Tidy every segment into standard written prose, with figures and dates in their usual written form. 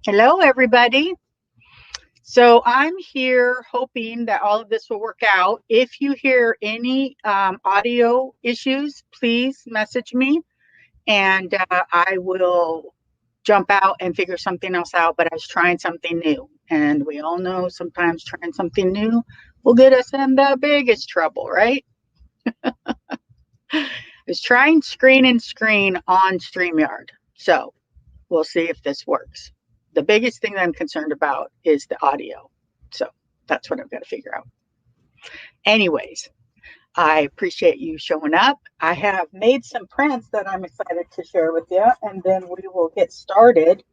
Hello, everybody. So I'm here hoping that all of this will work out. If you hear any audio issues, please message me and I will jump out and figure something else out. But I was trying something new. And we all know sometimes trying something new will get us in the biggest trouble, right? I was trying screen and screen on StreamYard. So we'll see if this works. The biggest thing that I'm concerned about is the audio. So that's what I've got to figure out. Anyways, I appreciate you showing up. I have made some prints that I'm excited to share with you, and then we will get started.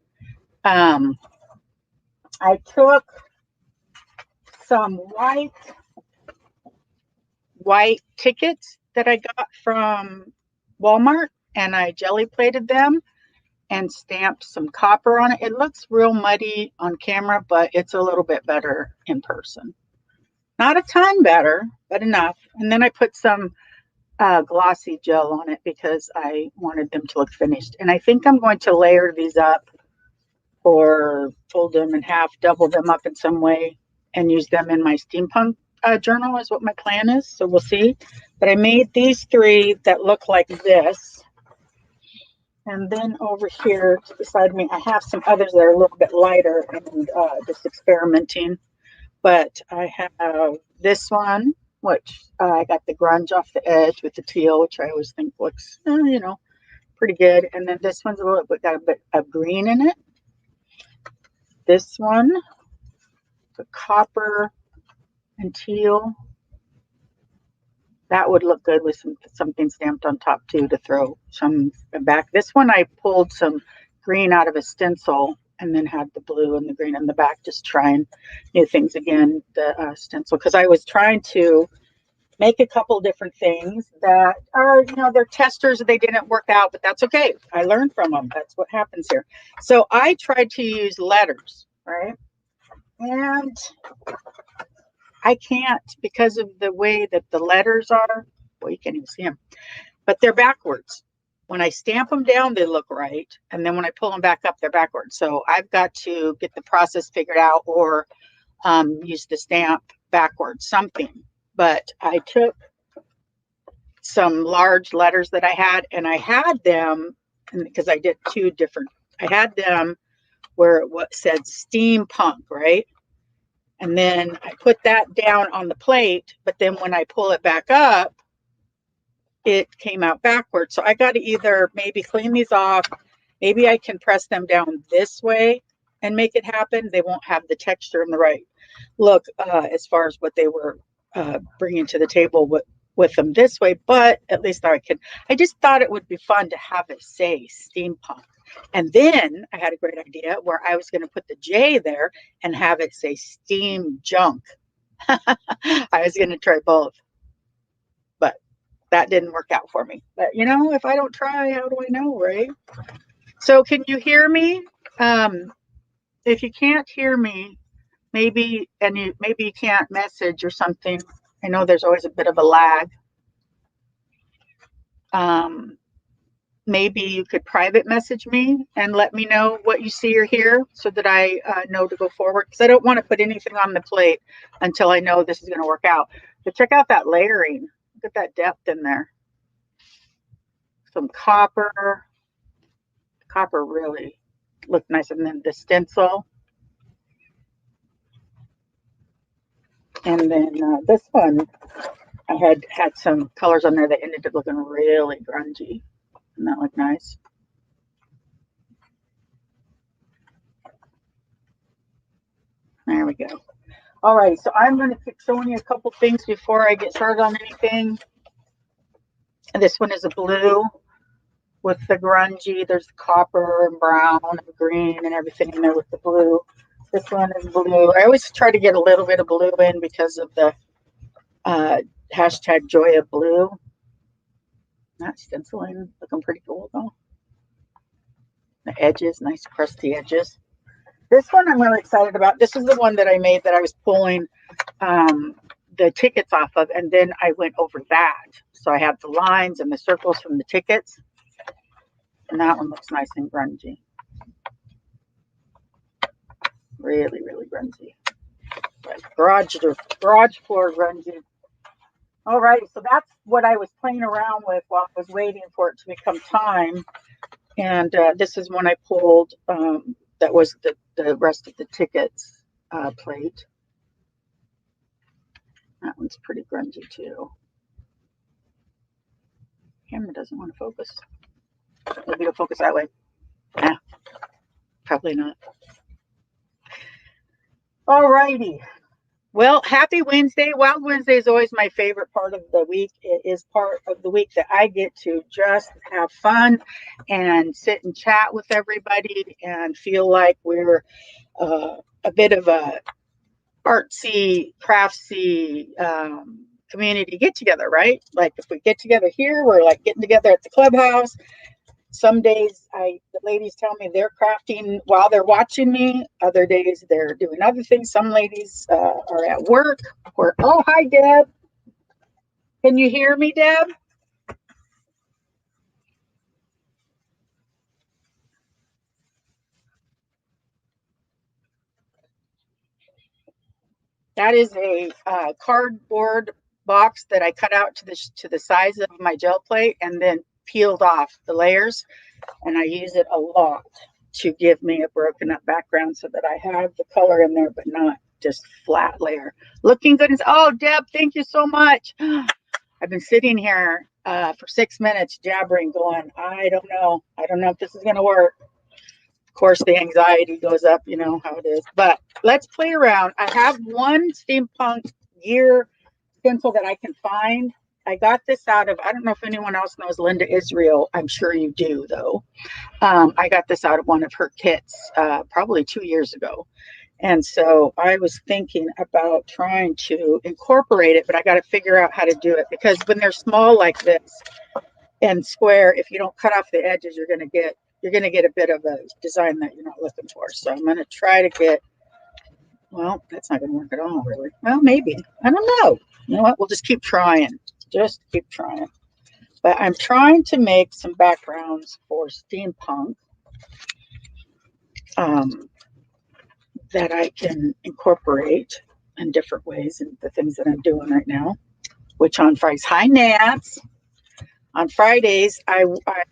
Um, I took some white tickets that I got from Walmart, and I jelly plated them and stamped some copper on it. It looks real muddy on camera, but it's a little bit better in person. Not a ton better, but enough. And then I put some glossy gel on it because I wanted them to look finished. And I think I'm going to layer these up or fold them in half, double them up in some way, and use them in my steampunk journal is what my plan is. So we'll see. But I made these three that look like this. And then over here beside me, I have some others that are a little bit lighter and just experimenting. But I have this one, which I got the grunge off the edge with the teal, which I always think looks, pretty good. And then this one's a little bit got a bit of green in it. This one, the copper and teal. That would look good with something stamped on top too to throw some back. This one I pulled some green out of a stencil and then had the blue and the green in the back, just trying new things again, the stencil, because I was trying to make a couple different things that are, they're testers. They didn't work out, but that's okay. I learned from them. That's what happens here. So I tried to use letters, right? And I can't because of the way that the letters are. Well, you can't even see them, but they're backwards. When I stamp them down, they look right. And then when I pull them back up, they're backwards. So I've got to get the process figured out or use the stamp backwards, something. But I took some large letters that I had, and I had them because I did two different. I had them where it said steampunk, right? And then I put that down on the plate, but then when I pull it back up, it came out backwards. So I got to either maybe clean these off. Maybe I can press them down this way and make it happen. They won't have the texture and the right look as far as what they were bringing to the table with them this way, but at least I can. I just thought it would be fun to have it say steampunk. And then I had a great idea where I was going to put the J there and have it say steam junk. I was going to try both, but that didn't work out for me. But if I don't try, how do I know, right? So can you hear me? If you can't hear me, maybe you can't message or something. I know there's always a bit of a lag. Maybe you could private message me and let me know what you see or hear so that I know to go forward, because I don't want to put anything on the plate until I know this is going to work out. But check out that layering. Look at that depth in there. Some copper. Copper really looked nice. And then the stencil. And then this one, I had some colors on there that ended up looking really grungy. Doesn't that look nice? There we go. All right, so I'm going to keep showing you a couple things before I get started on anything. And this one is a blue with the grungy. There's copper and brown and green and everything in there with the blue. This one is blue. I always try to get a little bit of blue in because of the hashtag Joy of Blue. Not stenciling, looking pretty cool though. The edges, nice crusty edges. This one I'm really excited about. This is the one that I made that I was pulling the tickets off of, and then I went over that. So I have the lines and the circles from the tickets. And that one looks nice and grungy. Really, really grungy. Like garage floor grungy. All right, so that's what I was playing around with while I was waiting for it to become time. And this is when I pulled, that was the rest of the tickets plate. That one's pretty grungy too. Camera doesn't want to focus. Maybe it'll focus that way. Nah, probably not. All righty. Well, happy Wednesday. Wild Wednesday is always my favorite part of the week. It is part of the week that I get to just have fun and sit and chat with everybody and feel like we're a bit of a artsy, craftsy community get together, right? Like if we get together here, we're like getting together at the clubhouse. Some days the ladies tell me they're crafting while they're watching me. Other days they're doing other things. Some ladies are at work. Oh, hi, Deb. Can you hear me, Deb? That is a cardboard box that I cut out to the size of my gel plate and then peeled off the layers. And I use it a lot to give me a broken up background so that I have the color in there, but not just flat layer. Looking good. Oh, Deb, thank you so much. I've been sitting here for 6 minutes jabbering, going, I don't know. I don't know if this is going to work. Of course, the anxiety goes up, you know how it is. But let's play around. I have one steampunk gear stencil that I can find. I got this out of, I don't know if anyone else knows Linda Israel. I'm sure you do, though. I got this out of one of her kits probably 2 years ago. And so I was thinking about trying to incorporate it, but I got to figure out how to do it because when they're small like this and square, if you don't cut off the edges, you're going to get a bit of a design that you're not looking for. So I'm going to try to get, well, that's not going to work at all, really. Well, maybe. I don't know. You know what? We'll just keep trying. Just keep trying. But I'm trying to make some backgrounds for steampunk that I can incorporate in different ways in the things that I'm doing right now, which on Fridays, hi Nance. On Fridays, I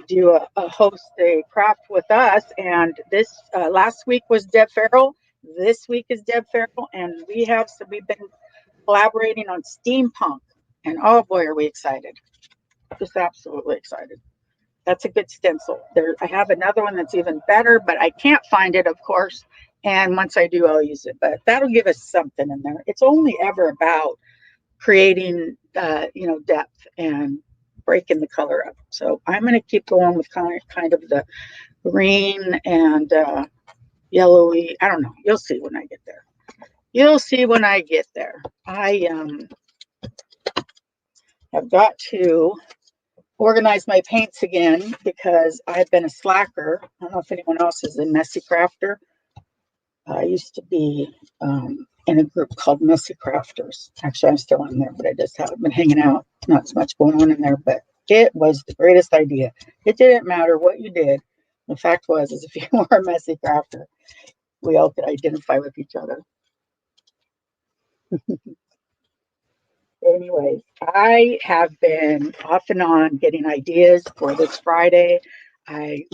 do a host a craft with us, and this last week was Deb Farrell. This week is Deb Farrell, and we've been collaborating on steampunk, and oh boy, are we excited! Just absolutely excited. That's a good stencil. I have another one that's even better, but I can't find it, of course. And once I do, I'll use it. But that'll give us something in there. It's only ever about creating, depth and breaking the color up. So I'm going to keep going with kind of the green and yellowy. I don't know. You'll see when I get there. You'll see when I get there. I have got to organize my paints again because I've been a slacker. I don't know if anyone else is a messy crafter. I used to be in a group called Messy Crafters. Actually, I'm still in there, but I just haven't been hanging out. Not so much going on in there, but it was the greatest idea. It didn't matter what you did. The fact was, is if you were a messy crafter, we all could identify with each other. Anyways, I have been off and on getting ideas for this Friday. I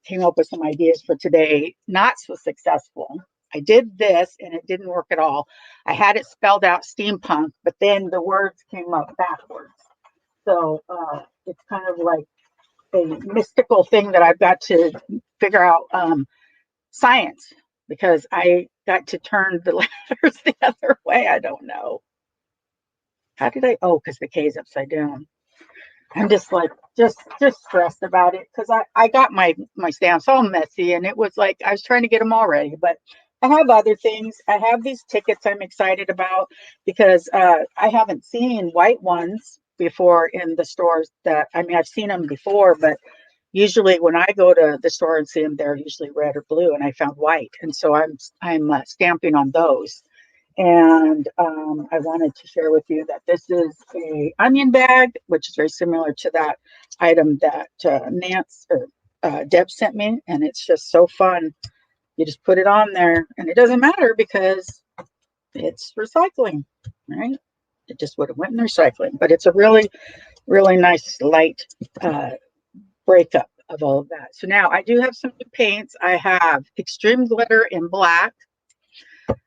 came up with some ideas for today, not so successful. I did this and it didn't work at all. I had it spelled out steampunk, but then the words came up backwards. So it's kind of like a mystical thing that I've got to figure out science because I got to turn the letters the other way. I don't know. How did I? Oh, because the K is upside down. I'm just like, just stressed about it because I got my stamps all messy and it was like, I was trying to get them all ready, but I have other things. I have these tickets I'm excited about because I haven't seen white ones before in the stores I've seen them before, but usually when I go to the store and see them, they're usually red or blue and I found white. And so I'm stamping on those. And I wanted to share with you that this is a onion bag, which is very similar to that item that Nance or Deb sent me, and it's just so fun You just put it on there, and it doesn't matter because it's recycling, right? It just would have went in recycling, but it's a really, really nice light uh, breakup of all of that. So now I do have some new paints. I have Extreme Glitter in black.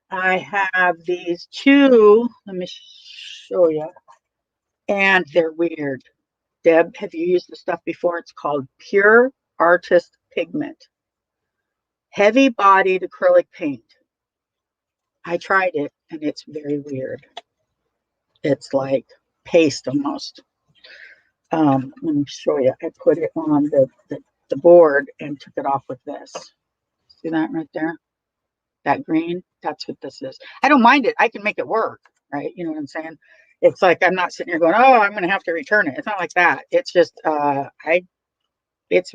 I have these two, let me show you, and they're weird. Deb, have you used the stuff before? It's called Pure Artist Pigment. Heavy bodied acrylic paint. I tried it and it's very weird. It's like paste almost. Let me show you. I put it on the board and took it off with this. See that right there? That green? That's what this is. I don't mind it. I can make it work, right? You know what I'm saying? It's like I'm not sitting here going, "Oh, I'm going to have to return it." It's not like that. It's just it's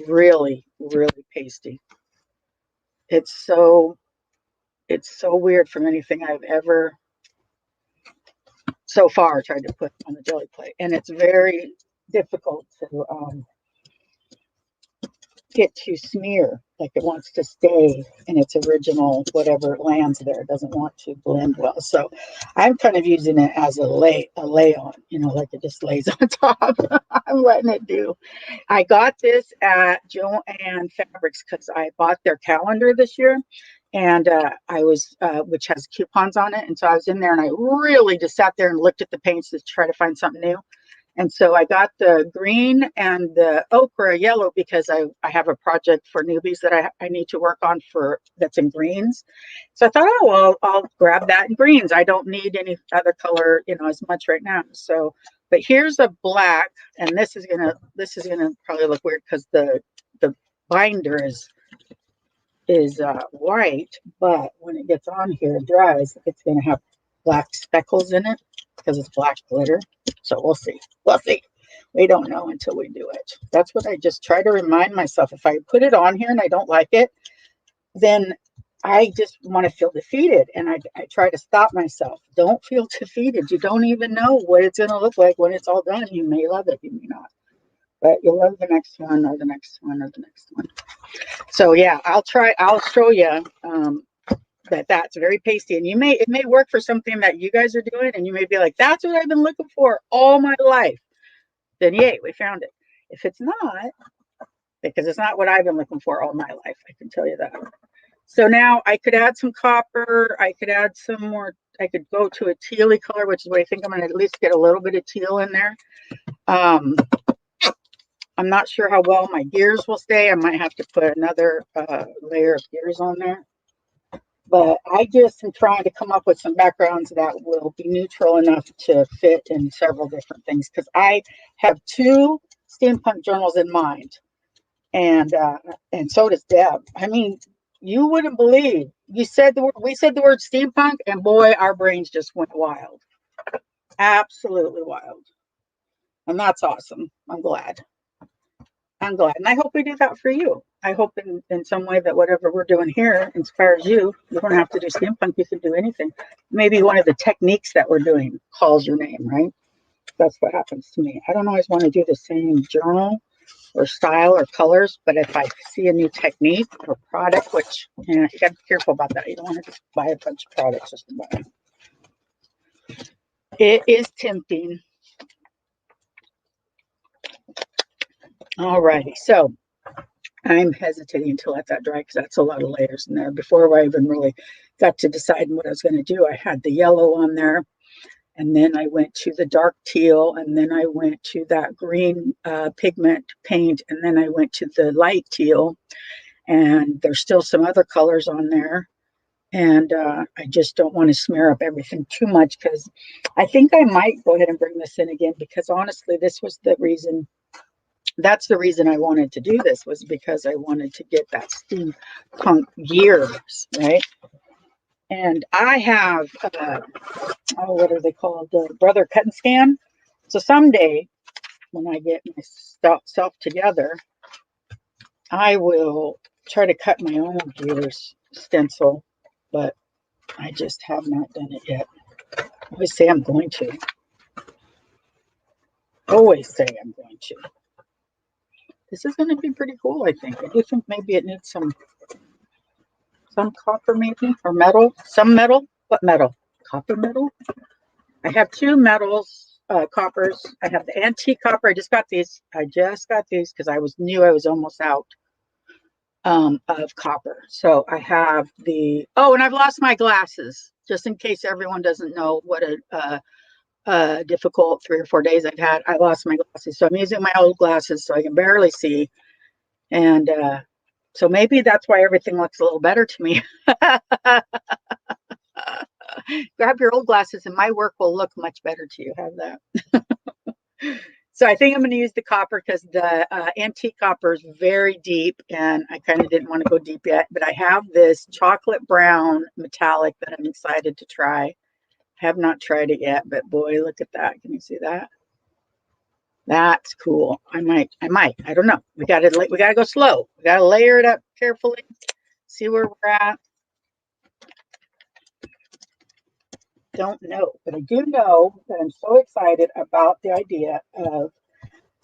really really pasty. It's so weird from anything I've ever so far tried to put on the jelly plate, and it's very difficult to get to smear. Like it wants to stay in its original whatever it lands there. It doesn't want to blend well. So I'm kind of using it as a lay on, you know, like it just lays on top. I'm letting it do. I got this at Joann Fabrics because I bought their calendar this year, and I was which has coupons on it, and so I was in there and I really just sat there and looked at the paints to try to find something new. And so I got the green and the ochre yellow because I have a project for newbies that I need to work on for that's in greens. So I thought, oh, well, I'll grab that in greens. I don't need any other color, you know, as much right now. So, but here's a black, and this is gonna probably look weird because the binder is white, but when it gets on here, it dries, it's gonna have black speckles in it because it's black glitter. So we'll see. We'll see. We don't know until we do it. That's what I just try to remind myself. If I put it on here and I don't like it, then I just want to feel defeated. And I try to stop myself. Don't feel defeated. You don't even know what it's going to look like when it's all done. You may love it, you may not. But you'll love the next one or the next one or the next one. So yeah, I'll show you that's very pasty, and it may work for something that you guys are doing, and you may be like, that's what I've been looking for all my life. Then yay, we found it. If it's not, because it's not what I've been looking for all my life, I can tell you that. So now I could add some copper. I could add some more. I could go to a tealy color, which is what I think I'm going to at least get a little bit of teal in there. I'm not sure how well my gears will stay. I might have to put another layer of gears on there. But I just am trying to come up with some backgrounds that will be neutral enough to fit in several different things, because I have two steampunk journals in mind, and so does Deb. I mean, you wouldn't believe. We said the word steampunk, and boy, our brains just went wild, absolutely wild, and that's awesome. I'm glad. And I hope we do that for you. I hope in some way that whatever we're doing here inspires you. You don't have to do steampunk. You can do anything. Maybe one of the techniques that we're doing calls your name, right? That's what happens to me. I don't always want to do the same journal or style or colors, but if I see a new technique or product, which you got to be careful about that. You don't want to just buy a bunch of products just to buy them. It is tempting. All righty. So I'm hesitating to let that dry because that's a lot of layers in there. Before I even really got to deciding what I was going to do, I had the yellow on there, and then I went to the dark teal, and then I went to that green pigment paint, and then I went to the light teal, and there's still some other colors on there. And I just don't want to smear up everything too much, because I think I might go ahead and bring this in again, because honestly, this was the reason. That's the reason I wanted to do this, was because I wanted to get that steampunk gears, right? And I have, what are they called? The Brother Cut and Scan. So someday, when I get myself together, I will try to cut my own gears stencil, but I just have not done it yet. I always say I'm going to. Always say I'm going to. This is going to be pretty cool, I think. I do think maybe it needs some some copper maybe, or metal, some metal. What metal? Copper metal? I have two metals, coppers. I have the antique copper. I just got these. Because I knew I was almost out of copper. So I have and I've lost my glasses, just in case everyone doesn't know what a difficult 3 or 4 days I've had. I lost my glasses. So I'm using my old glasses so I can barely see. And so maybe that's why everything looks a little better to me. Grab your old glasses and my work will look much better to you. Have that. So I think I'm going to use the copper because the antique copper is very deep and I kind of didn't want to go deep yet. But I have this chocolate brown metallic that I'm excited to try. Have not tried it yet, but boy, look at that. Can you see that? That's cool. I might. I don't know. We gotta go slow. We gotta layer it up carefully. See where we're at. Don't know, but I do know that I'm so excited about the idea of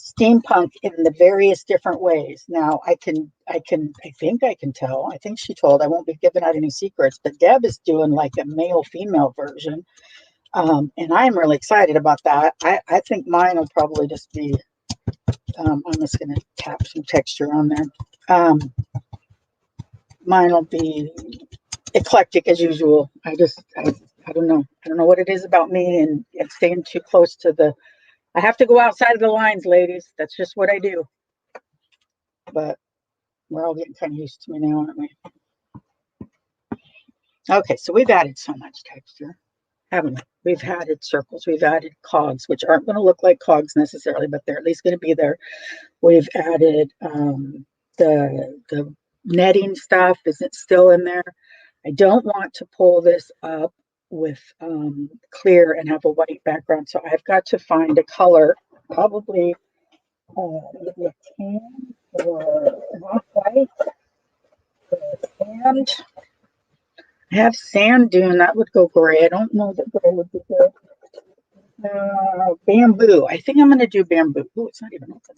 steampunk in the various different ways. Now I think I can tell. I think she told I won't be giving out any secrets, but Deb is doing like a male female version. And I'm really excited about that. I think mine will probably just be I'm just going to tap some texture on there. Mine will be eclectic as usual. I don't know. I don't know what it is about me and staying too close to I have to go outside of the lines, ladies. That's just what I do. But we're all getting kind of used to me now, aren't we? Okay, so we've added so much texture, haven't we? We've added circles. We've added cogs, which aren't going to look like cogs necessarily, but they're at least going to be there. We've added the netting stuff. Is it still in there? I don't want to pull this up with clear and have a white background, so I've got to find a color, probably maybe a tan or not white, sand. I have sand dune. That would go gray. I don't know that gray would be good. Bamboo. I think I'm going to do bamboo. Oh, it's not even open.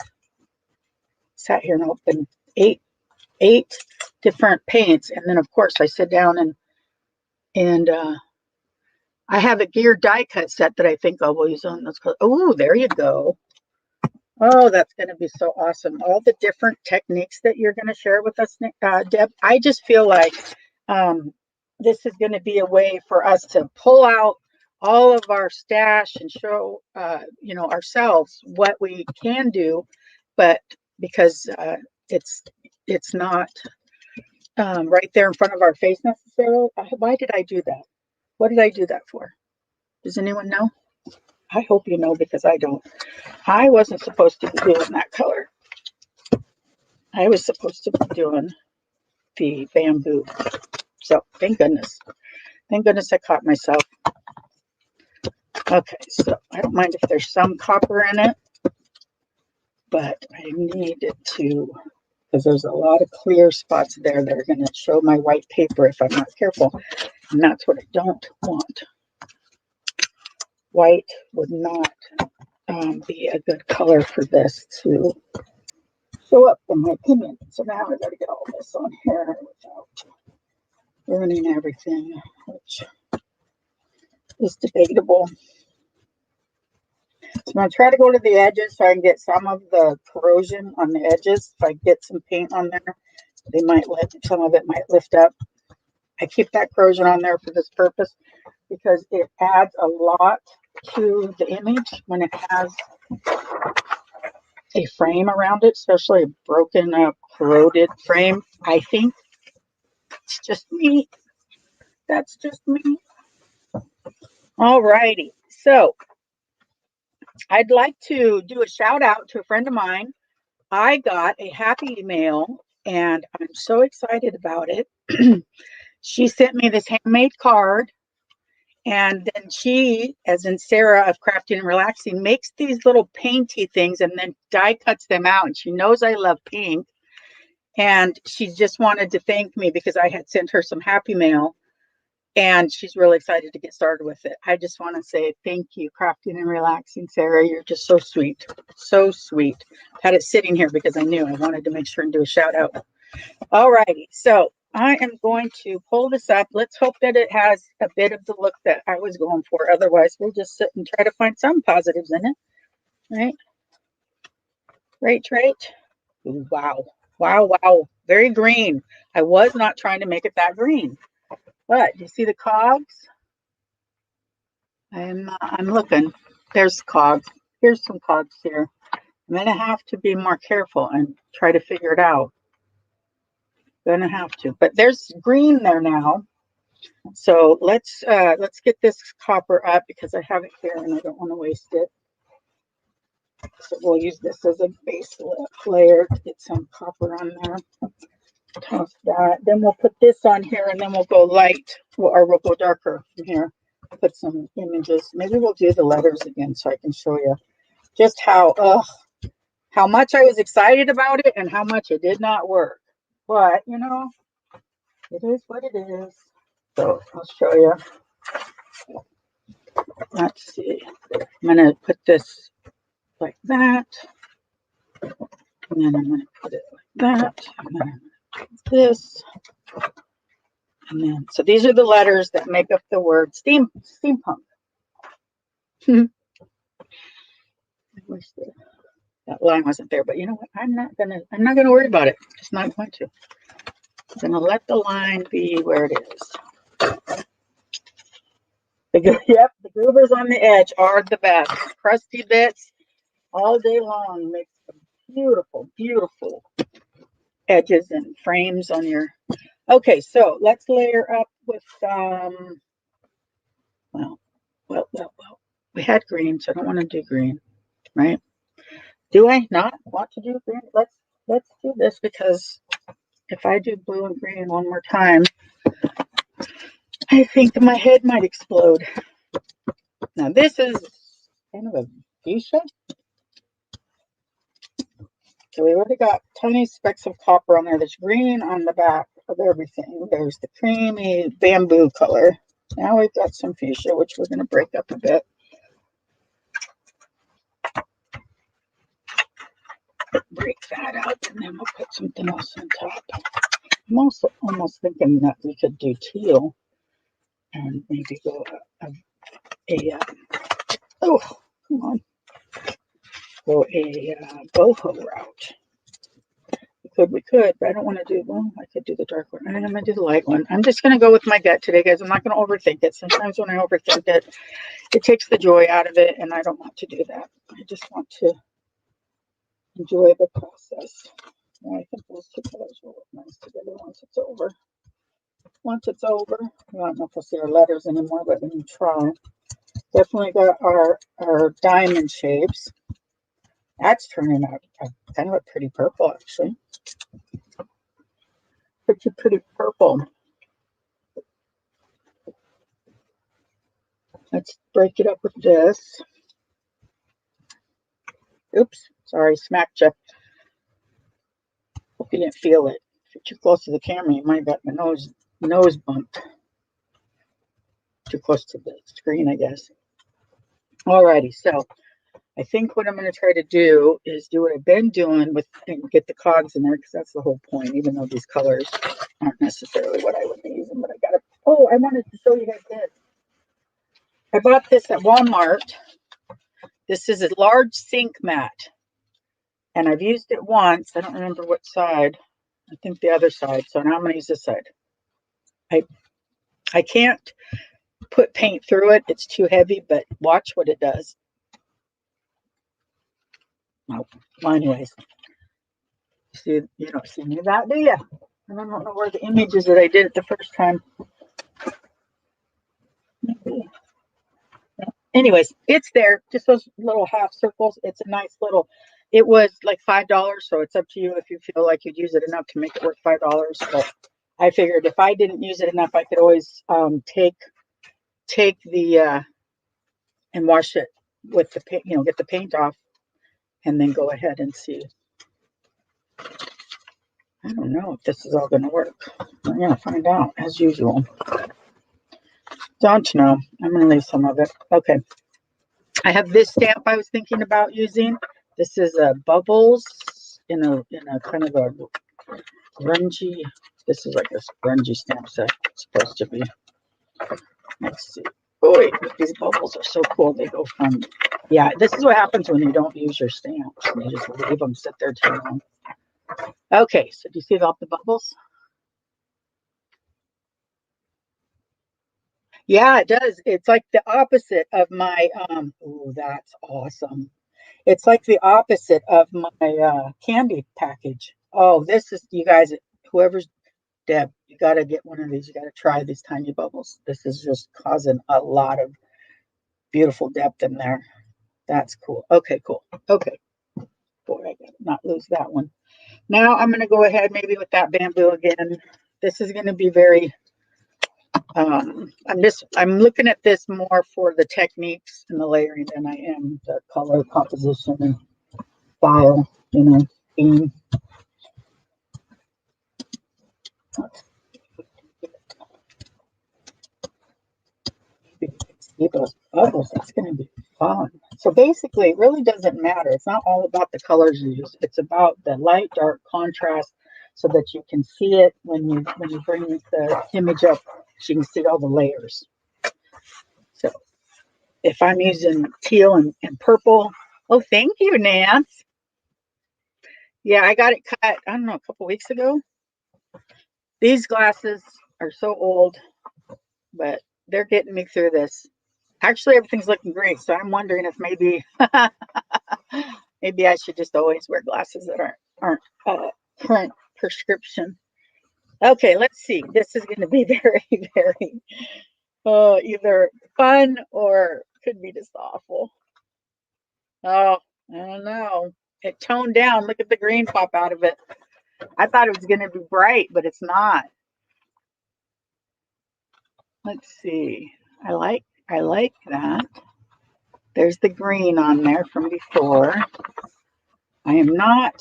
Sat here and opened eight different paints, and then of course I sit down and I have a gear die cut set that I think I will use on this. Oh, there you go. Oh, that's going to be so awesome. All the different techniques that you're going to share with us, Deb. I just feel like this is going to be a way for us to pull out all of our stash and show, ourselves what we can do, but because it's not right there in front of our face necessarily. Why did I do that? What did I do that for? Does anyone know? I hope you know because I don't. I wasn't supposed to be doing that color. I was supposed to be doing the bamboo. So thank goodness. Thank goodness I caught myself. Okay, so I don't mind if there's some copper in it, but I need it to, because there's a lot of clear spots there that are going to show my white paper if I'm not careful. And that's what I don't want. White would not be a good color for this to show up, in my opinion. So now I got to get all this on here without ruining everything, which is debatable. So I'm going to try to go to the edges so I can get some of the corrosion on the edges. If I get some paint on there, some of it might lift up. I keep that corrosion on there for this purpose because it adds a lot to the image when it has a frame around it, especially a broken up, corroded frame. I think it's just me. That's just me. All righty. So I'd like to do a shout out to a friend of mine. I got a happy mail and I'm so excited about it. She sent me this handmade card. And then she, as in Sarah of Crafting and Relaxing, makes these little painty things and then die cuts them out. And she knows I love pink. And she just wanted to thank me because I had sent her some happy mail. And she's really excited to get started with it. I just want to say thank you, Crafting and Relaxing, Sarah. You're just so sweet. So sweet. Had it sitting here because I knew I wanted to make sure and do a shout out. All righty. So I am going to pull this up. Let's hope that it has a bit of the look that I was going for. Otherwise, we'll just sit and try to find some positives in it. Right? Right. Ooh, wow. Wow. Very green. I was not trying to make it that green. But you see the cogs? I'm looking. There's cogs. Here's some cogs here. I'm going to have to be more careful and try to figure it out. Gonna have to. But there's green there now. So let's get this copper up because I have it here and I don't want to waste it. So we'll use this as a base layer to get some copper on there. Toss that. Then we'll put this on here and then we'll go light or we'll go darker from here. Put some images. Maybe we'll do the letters again so I can show you just how much I was excited about it and how much it did not work. But you know, it is what it is. So I'll show you. Let's see. I'm going to put this like that. And then I'm going to put it like that. And then this. And then, so these are the letters that make up the word steampunk. I wish that line wasn't there, but you know what? I'm not gonna worry about it. Just not going to. I'm gonna let the line be where it is. Yep, the goobers on the edge are the best. Crusty bits all day long makes some beautiful edges and frames on your. Okay, so let's layer up with well. We had green, so I don't want to do green, right? Do I not want to do green? Let's do this because if I do blue and green one more time, I think my head might explode. Now this is kind of a fuchsia. So we already got tiny specks of copper on there. There's green on the back of everything. There's the creamy bamboo color. Now we've got some fuchsia, which we're going to break up a bit. Break that out, and then we'll put something else on top. I'm also almost thinking that we could do teal and maybe go oh, come on. Go a boho route. We could, but I don't want to do, well, I could do the dark one. I'm going to do the light one. I'm just going to go with my gut today, guys. I'm not going to overthink it. Sometimes when I overthink it, it takes the joy out of it, and I don't want to do that. I just want to enjoy the process. And I think those two colors will look nice together once it's over. Once it's over, I don't know if we'll see our letters anymore, but we can try. Definitely got our diamond shapes. That's turning out kind of a pretty purple, actually. Pretty purple. Let's break it up with this. Oops, sorry, smacked you. Hope you didn't feel it. If you're too close to the camera, you might have got the nose bumped. Too close to the screen, I guess. Alrighty, so I think what I'm going to try to do is do what I've been doing with and get the cogs in there because that's the whole point, even though these colors aren't necessarily what I would be using, but I got to, oh, I wanted to show you guys this. I bought this at Walmart. This is a large sink mat, and I've used it once. I don't remember what side. I think the other side. So now I'm going to use this side. I can't put paint through it. It's too heavy, but watch what it does. Oh, well, anyways. See, you don't see me that, do you? And I don't know where the images that I did it the first time. Maybe. Anyways, it's there. Just those little half circles. It's a nice little. It was like $5, so it's up to you if you feel like you'd use it enough to make it worth $5. But I figured if I didn't use it enough, I could always take the and wash it with the paint. You know, get the paint off, and then go ahead and see. I don't know if this is all going to work. We're going to find out as usual. Don't know. I'm going to leave some of it. Okay. I have this stamp I was thinking about using. This is a bubbles in a kind of a grungy This is like a spongy stamp set. It's supposed to be. Let's see. Oh wait, these bubbles are so cool. They go from, yeah, this is what happens when you don't use your stamps. You just leave them sit there too long. Okay, so do you see all the bubbles? Yeah, it does. It's like the opposite of my, oh, that's awesome. It's like the opposite of my candy package. Oh, this is, you guys, whoever's Deb, you got to get one of these. You got to try these tiny bubbles. This is just causing a lot of beautiful depth in there. That's cool. Okay, cool. Okay. Boy, I gotta not lose that one. Now I'm going to go ahead maybe with that bamboo again. This is going to be very, I'm looking at this more for the techniques and the layering than I am the color composition and style, theme. You can see those bubbles. That's going to be fun. So basically, it really doesn't matter. It's not all about the colors you use. It's about the light, dark contrast, so that you can see it when you bring the image up. So you can see all the layers. So if I'm using teal and purple, oh, thank you, Nance. Yeah, I got it cut, I don't know, a couple weeks ago. These glasses are so old, but they're getting me through this. Actually, everything's looking great. So I'm wondering if maybe maybe I should just always wear glasses that aren't current prescription. Okay, let's see. This is going to be very, very either fun or could be just awful. Oh, I don't know. It toned down. Look at the green pop out of it. I thought it was going to be bright, but it's not. Let's see. I like that. There's the green on there from before. I am not.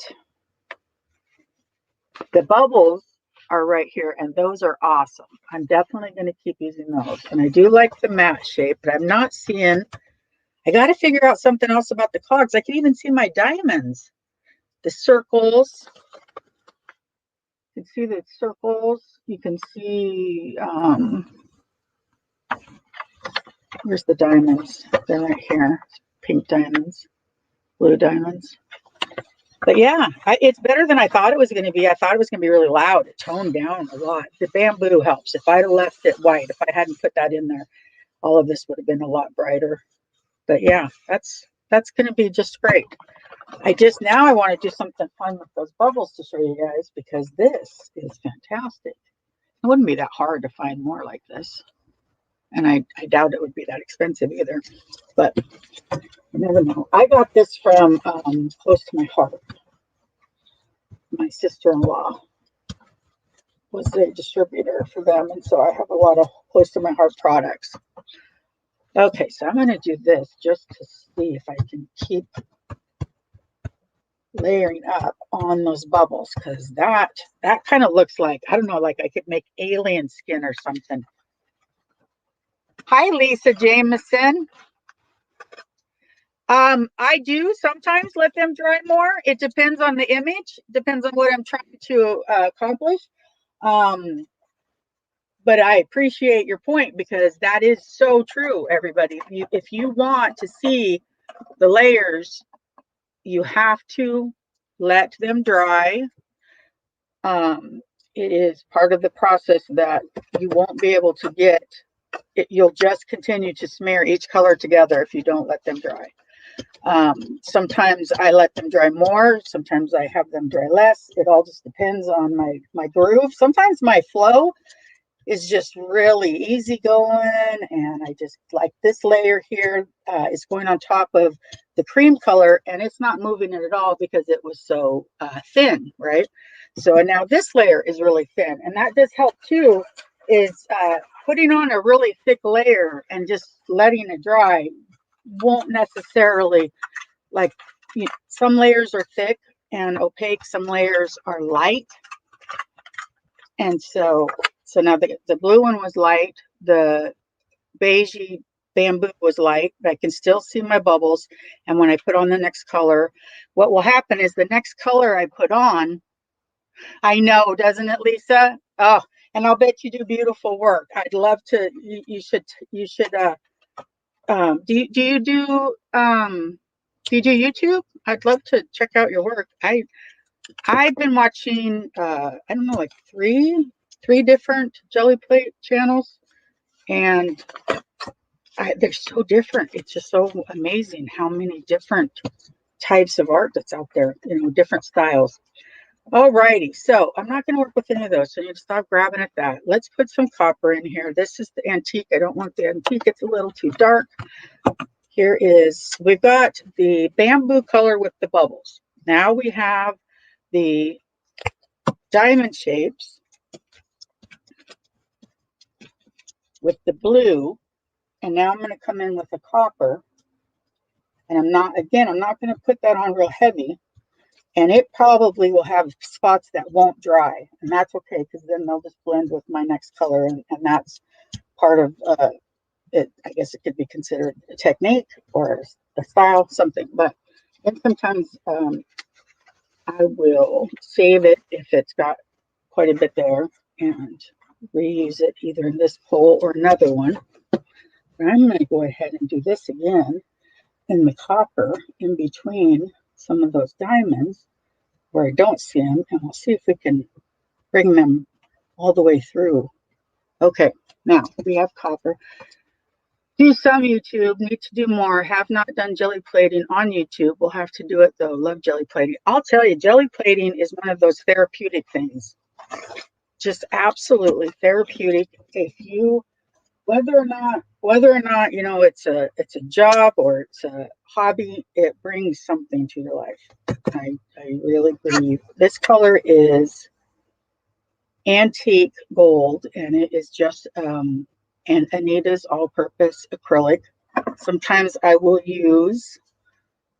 The bubbles are right here, and those are awesome. I'm definitely going to keep using those. And I do like the matte shape, but I'm not seeing. I got to figure out something else about the cogs. I can even see my diamonds, the circles. You can see the circles. You can see, where's the diamonds? They're right here. Pink diamonds, blue diamonds. But yeah, it's better than I thought it was going to be. I thought it was going to be really loud. It toned down a lot. The bamboo helps. If I'd have left it white, if I hadn't put that in there, all of this would have been a lot brighter. But yeah, that's going to be just great. Now I want to do something fun with those bubbles to show you guys, because this is fantastic. It wouldn't be that hard to find more like this. And I doubt it would be that expensive either. But you never know. I got this from close to my heart. My sister-in-law was the distributor for them, and so I have a lot of close to my heart products. Okay, so I'm going to do this just to see if I can keep layering up on those bubbles, because that kind of looks like, I don't know, like I could make alien skin or something. Hi, Lisa Jameson. I do sometimes let them dry more. It depends on the image, depends on what I'm trying to accomplish. But I appreciate your point, because that is so true, everybody. If you want to see the layers, you have to let them dry. It is part of the process that you won't be able to get. You'll just continue to smear each color together if you don't let them dry. Sometimes I let them dry more. Sometimes I have them dry less. It all just depends on my groove. Sometimes my flow is just really easy going, and I just like this layer here is going on top of the cream color, and it's not moving it at all because it was so thin, right? So and now this layer is really thin, and that does help too, is putting on a really thick layer and just letting it dry won't necessarily, like, some layers are thick and opaque, some layers are light, and so now the blue one was light, the beigey bamboo was light, but I can still see my bubbles. And when I put on the next color, what will happen is the next color I put on, I know, doesn't it, Lisa? Oh, and I'll bet you do beautiful work. I'd love to. You should. Do you do YouTube? I'd love to check out your work. I've been watching. I don't know, like three different jelly plate channels, and they're so different. It's just so amazing how many different types of art that's out there. Different styles. Alrighty, so I'm not going to work with any of those, so you need to stop grabbing at that. Let's put some copper in here. This is the antique. I don't want the antique. It's a little too dark. We've got the bamboo color with the bubbles. Now we have the diamond shapes with the blue, and now I'm going to come in with the copper, and I'm not going to put that on real heavy. And it probably will have spots that won't dry, and that's okay, because then they'll just blend with my next color, and that's part of it. I guess it could be considered a technique or a style, something. But then sometimes I will save it if it's got quite a bit there and reuse it either in this pole or another one. But I'm going to go ahead and do this again in the copper in between some of those diamonds where I don't see them, and we'll see if we can bring them all the way through. Okay, now we have copper. Do some YouTube, need to do more. Have not done jelly plating on YouTube. We'll have to do it though. Love jelly plating. I'll tell you, jelly plating is one of those therapeutic things. Just absolutely therapeutic. If you whether or not it's a job or it's a hobby, it brings something to your life. I really believe this color is antique gold, and it is just and Anita's all-purpose acrylic. Sometimes I will use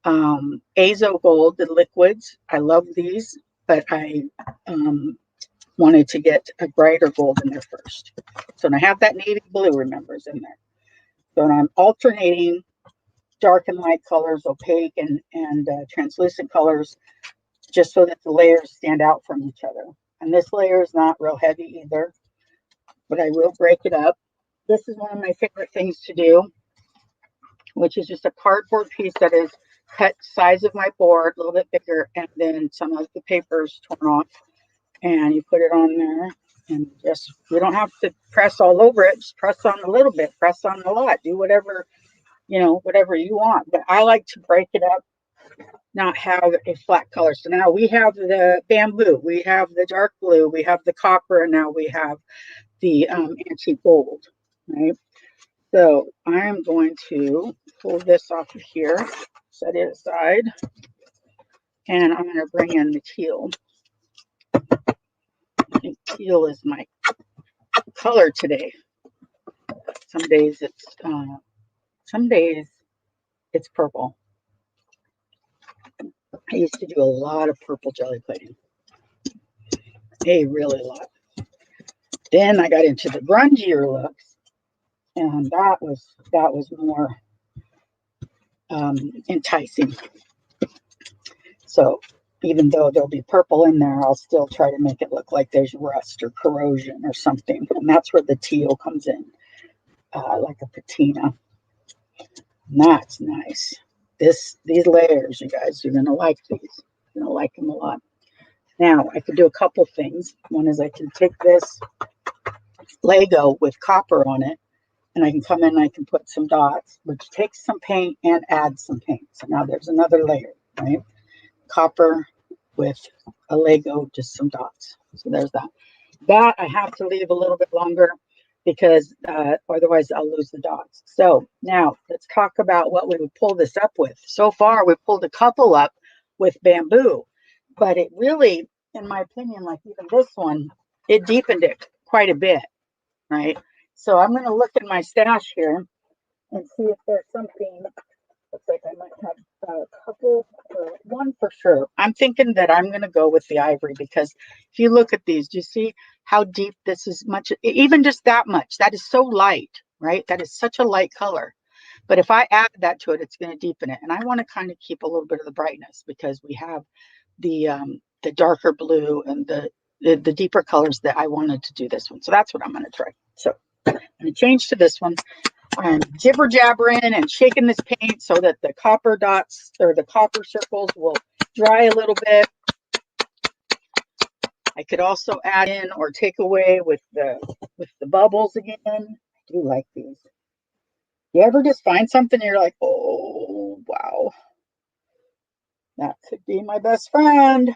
azo gold, the liquids. I love these, but I wanted to get a brighter gold in there first. So I have that navy blue, remember, is in there. So I'm alternating dark and light colors, opaque and translucent colors, just so that the layers stand out from each other. And this layer is not real heavy either, but I will break it up. This is one of my favorite things to do, which is just a cardboard piece that is cut size of my board, a little bit bigger, and then some of the paper's torn off, and you put it on there, and just, you don't have to press all over it, just press on a little bit, press on a lot, do whatever you want. But I like to break it up, not have a flat color. So now we have the bamboo, we have the dark blue, we have the copper, and now we have the antique gold, right? So I am going to pull this off of here, set it aside, and I'm going to bring in the teal. I think teal is my color today. Some days it's purple. I used to do a lot of purple jelly plating, a really lot. Then I got into the grungier looks, and that was more enticing. So even though there'll be purple in there, I'll still try to make it look like there's rust or corrosion or something, and that's where the teal comes in, like a patina. And that's nice. These layers, you guys, you're gonna like these. You're gonna like them a lot. Now I can do a couple things. One is I can take this Lego with copper on it, and I can come in and I can put some dots, which takes some paint and adds some paint. So now there's another layer, right? Copper with a Lego, just some dots. So there's that. That I have to leave a little bit longer because otherwise I'll lose the dots. So now let's talk about what we would pull this up with. So far, we pulled a couple up with bamboo, but it really, in my opinion, like even this one, it deepened it quite a bit, right? So I'm going to look in my stash here and see if there's something. Looks like I might have a couple, or one for sure. I'm thinking that I'm going to go with the ivory, because if you look at these, do you see how deep this is? Much, even just that much, that is so light, right? That is such a light color. But if I add that to it, it's going to deepen it. And I want to kind of keep a little bit of the brightness, because we have the darker blue and the the deeper colors that I wanted to do this one. So that's what I'm going to try. So I'm going to change to this one. I'm jibber jabbering and shaking this paint so that the copper dots or the copper circles will dry a little bit. I could also add in or take away with the bubbles again. I do like these. You ever just find something and you're like, oh wow, that could be my best friend.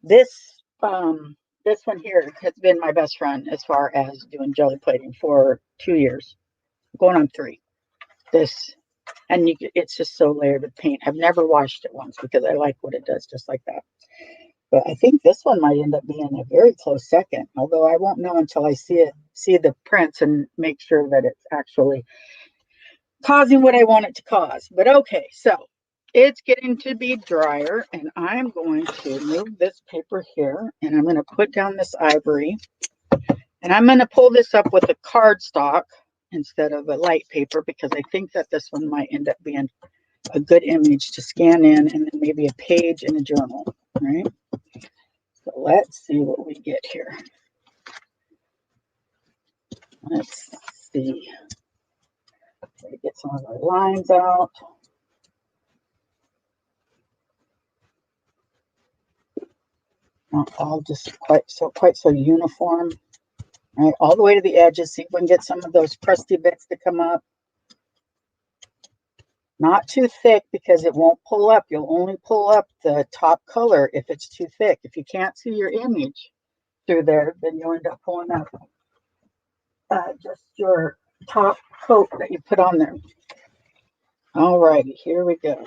This one here has been my best friend as far as doing jelly plating for 2 years, going on 3. This, and it's just so layered with paint. I've never washed it once because I like what it does just like that. But I think this one might end up being a very close second, although I won't know until I see the prints and make sure that it's actually causing what I want it to cause. But okay, so it's getting to be drier, and I'm going to move this paper here, and I'm going to put down this ivory, and I'm going to pull this up with a cardstock instead of a light paper because I think that this one might end up being a good image to scan in, and then maybe a page in a journal, right? So let's see what we get here. Let's see. Try to get some of our lines out. Not all just quite so uniform. Right, all the way to the edges. See if we can get some of those crusty bits to come up. Not too thick because it won't pull up. You'll only pull up the top color if it's too thick. If you can't see your image through there, then you'll end up pulling up just your top coat that you put on there. All righty, here we go.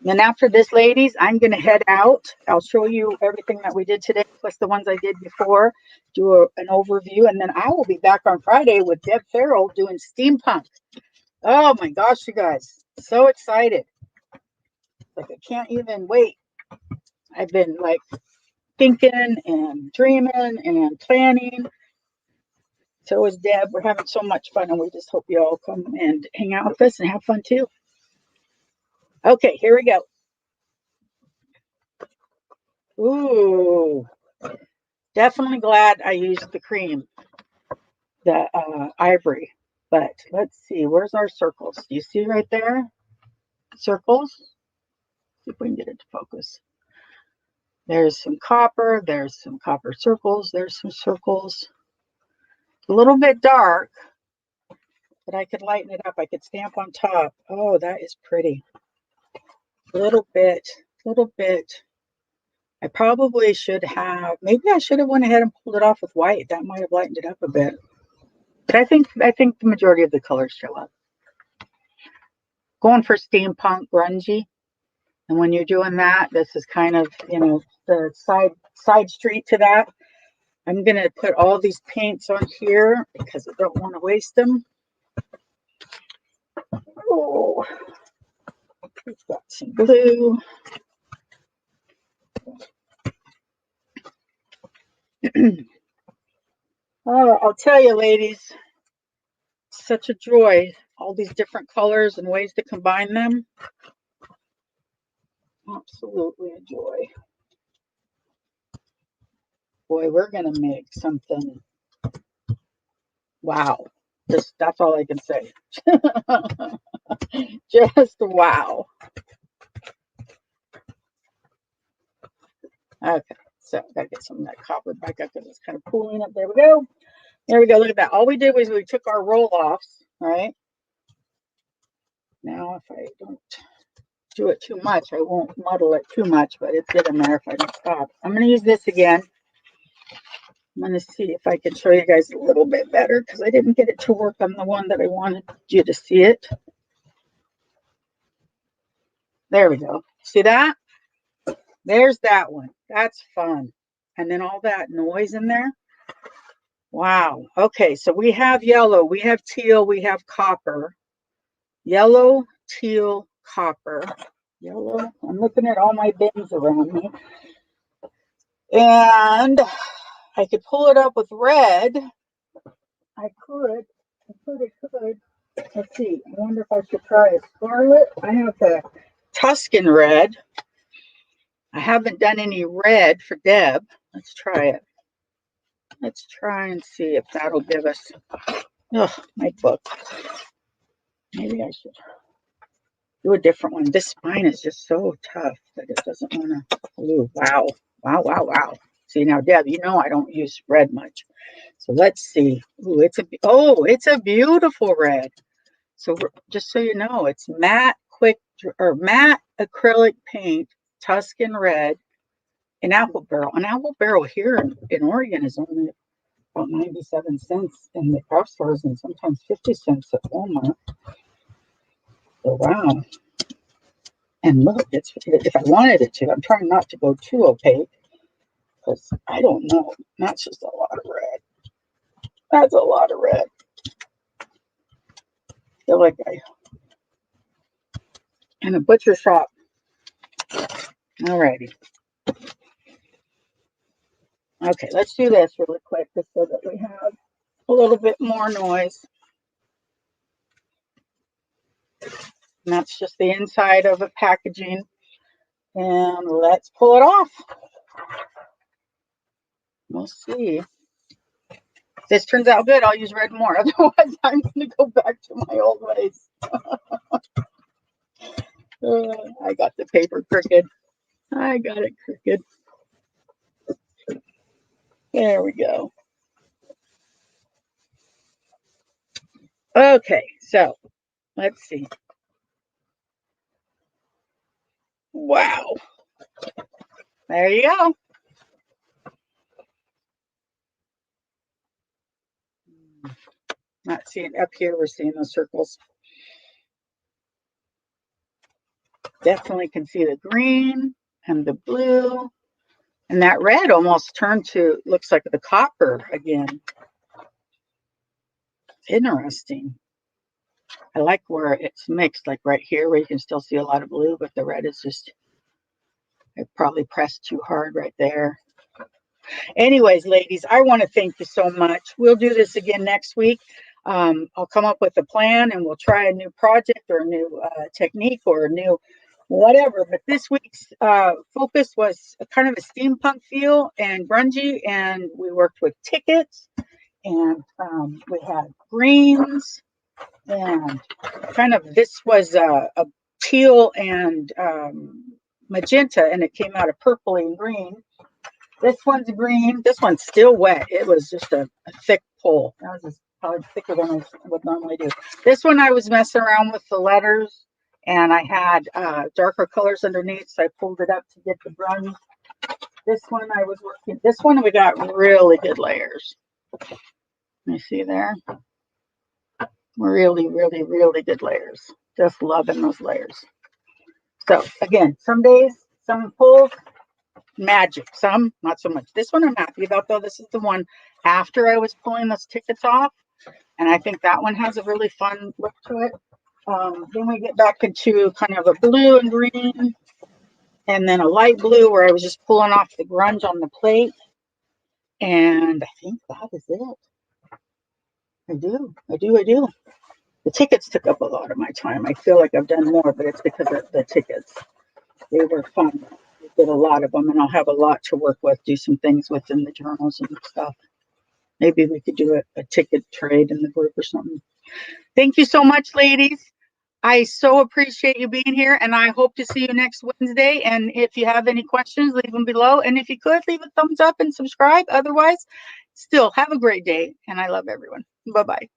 Then after this, ladies, I'm going to head out. I'll show you everything that we did today, plus the ones I did before, do an overview, and then I will be back on Friday with Deb Farrell doing steampunk. Oh my gosh, you guys, so excited. Like, I can't even wait. I've been like thinking and dreaming and planning. So is Deb. We're having so much fun, and we just hope you all come and hang out with us and have fun too. Okay, here we go. Ooh, definitely glad I used the cream, the ivory. But let's see, where's our circles? Do you see right there? Circles? See if we can get it to focus. There's some copper circles, there's some circles. A little bit dark, but I could lighten it up. I could stamp on top. Oh, that is pretty. A little bit. I probably should have, maybe I should have went ahead and pulled it off with white. That might have lightened it up a bit. But I think the majority of the colors show up. Going for steampunk grungy. And when you're doing that, this is kind of, the side street to that. I'm going to put all these paints on here because I don't want to waste them. Oh, we've got some glue. Oh, I'll tell you, ladies, such a joy. All these different colors and ways to combine them. Absolutely a joy. Boy, we're going to make something. Wow. That's all I can say. Just wow. Okay, so I gotta get some of that copper back up because it's kind of pooling up. There we go. There we go. Look at that. All we did was we took our roll-offs, right? Now, if I don't do it too much, I won't muddle it too much, but it's getting there if I don't stop. I'm going to use this again. I'm going to see if I can show you guys a little bit better because I didn't get it to work on the one that I wanted you to see it. There we go. See that? There's that one. That's fun. And then all that noise in there. Wow. Okay, so we have yellow, we have teal, we have copper. Yellow, teal, copper. Yellow. I'm looking at all my bins around me. And I could pull it up with red. I could. Let's see. I wonder if I should try a scarlet. I have the Tuscan red. I haven't done any red for Deb. Let's try it. Let's try and see if that'll give us, oh, my book. Maybe I should do a different one. This spine is just so tough that it doesn't want to. Ooh, wow. Wow, wow, wow. See, now, Deb, you know I don't use red much. So let's see. Ooh, it's a beautiful red. So just so you know, it's matte matte acrylic paint, Tuscan red, an apple barrel. An apple barrel here in Oregon is only about 97 cents in the craft stores and sometimes 50 cents at Walmart. So wow. And look, if I wanted it to, I'm trying not to go too opaque because I don't know. That's just a lot of red. That's a lot of red. I feel like in a butcher shop. Alrighty. Okay, let's do this really quick just so that we have a little bit more noise. And that's just the inside of a packaging. And let's pull it off. We'll see. If this turns out good, I'll use red more. Otherwise, I'm going to go back to my old ways. I got the paper crooked. I got it crooked. There we go. Okay, so let's see. Wow. There you go. Not seeing up here, we're seeing those circles. Definitely can see the green and the blue. And that red almost turned to, looks like the copper again. Interesting. I like where it's mixed, like right here where you can still see a lot of blue, but the red is just, I probably pressed too hard right there. Anyways, ladies, I want to thank you so much. We'll do this again next week. I'll come up with a plan and we'll try a new project or a new technique or a new whatever. But this week's focus was kind of a steampunk feel and grungy, and we worked with tickets, and we had greens, and kind of this was a teal and magenta, and it came out of purple and green. This one's green. This one's still wet. It was just a thick pull. That was just probably thicker than I would normally do. This one I was messing around with the letters, and I had darker colors underneath, so I pulled it up to get the grunge. This one I was working. This one we got really good layers. You see there? Really, really, really good layers. Just loving those layers. So again, some days, some pulls, magic. Some, not so much. This one I'm happy about, though. This is the one after I was pulling those tickets off. And I think that one has a really fun look to it. Then we get back into kind of a blue and green. And then a light blue where I was just pulling off the grunge on the plate. And I think that is it. I do. The tickets took up a lot of my time. I feel like I've done more, but it's because of the tickets. They were fun. I did a lot of them, and I'll have a lot to work with, do some things within the journals and stuff. Maybe we could do a ticket trade in the group or something. Thank you so much, ladies. I so appreciate you being here, and I hope to see you next Wednesday. And if you have any questions, leave them below. And if you could, leave a thumbs up and subscribe. Otherwise, still have a great day, and I love everyone. Bye-bye.